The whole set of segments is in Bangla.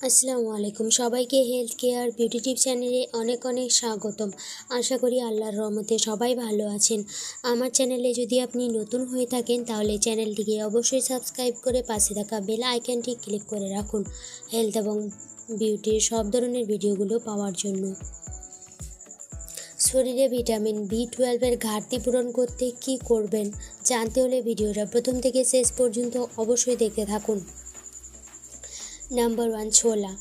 আসসালামু আলাইকুম সবাইকে হেলথ কেয়ার বিউটি টিপ চ্যানেলে অনেক অনেক স্বাগতম। আশা করি আল্লাহর রহমতে সবাই ভালো আছেন। আমার চ্যানেলে যদি আপনি নতুন হয়ে থাকেন তাহলে চ্যানেলটিকে অবশ্যই সাবস্ক্রাইব করে পাশে থাকা বেল আইকনটি ক্লিক করে রাখুন হেলথ এবং বিউটির সব ধরনের ভিডিওগুলো পাওয়ার জন্য। শরীরে ভিটামিন B12 ঘাটতি পূরণ করতে কি করবেন জানতে হলে ভিডিওটা প্রথম থেকে শেষ পর্যন্ত অবশ্যই দেখতে থাকুন। নাম্বার 1, ছোলা।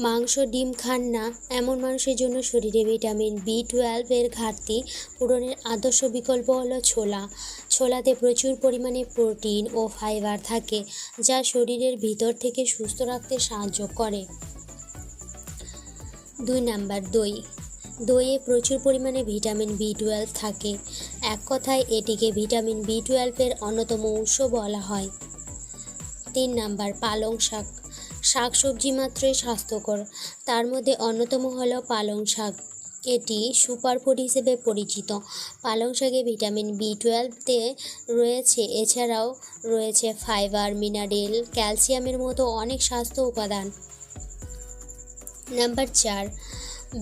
মাংস ডিম খান না এমন মানুষের জন্য শরীরে ভিটামিন B12 ঘাটতি পূরণের আদর্শ বিকল্প হলো ছোলা। ছোলাতে প্রচুর পরিমাণে প্রোটিন ও ফাইবার থাকে, যা শরীরের ভিতর থেকে সুস্থ রাখতে সাহায্য করে। 2 নাম্বার, দই। দইয়ে প্রচুর পরিমাণে ভিটামিন B12 থাকে। এক কথায় এটিকে ভিটামিন B12 অন্যতম উৎস বলা হয়। 3 নাম্বার, পালং শাক। শাকসবজি মাত্রই স্বাস্থ্যকর, তার মধ্যে অন্যতম হলো পালং শাক। এটি সুপারফুড হিসেবে পরিচিত। পালং শাকে ভিটামিন B12 রয়েছে, এছাড়াও রয়েছে ফাইবার, মিনারেল, ক্যালসিয়ামের মতো অনেক স্বাস্থ্য উপাদান। Number 4,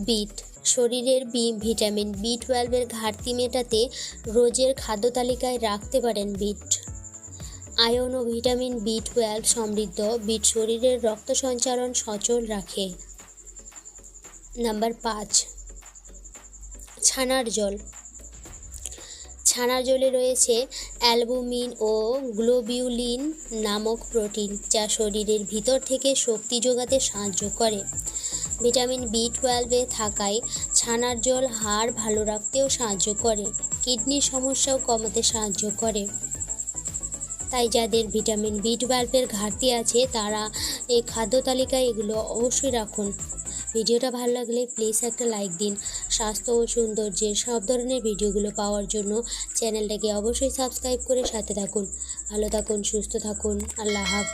bit. শরীরের ভিটামিন B12 ঘাটতি মেটাতে রোজের খাদ্য তালিকায় রাখতে পারেন বিট। আয়রন ও ভিটামিন B12 সমৃদ্ধ বিট শরীরের রক্ত সঞ্চালন সচল রাখে। নাম্বার 5, ছানার জল। ছানার জলে রয়েছে অ্যালবুমিন ও গ্লোবিউলিন নামক প্রোটিন, যা শরীরের ভিতর থেকে শক্তি যোগাতে সাহায্য করে। ভিটামিন B12 থাকায় ছানার জল হাড় ভালো রাখতেও সাহায্য করে, কিডনির সমস্যাও কমাতে সাহায্য করে। তাই যাদের ভিটামিন B12 ঘাটতি আছে তারা এই খাদ্য তালিকায় এগুলো অবশ্যই রাখুন। ভিডিওটা ভালো লাগলে প্লিজ একটা লাইক দিন। স্বাস্থ্য ও সৌন্দর্যের সব ধরনের ভিডিওগুলো পাওয়ার জন্য চ্যানেলটাকে অবশ্যই সাবস্ক্রাইব করে সাথে থাকুন। ভালো থাকুন, সুস্থ থাকুন। আল্লাহ হাফিজ।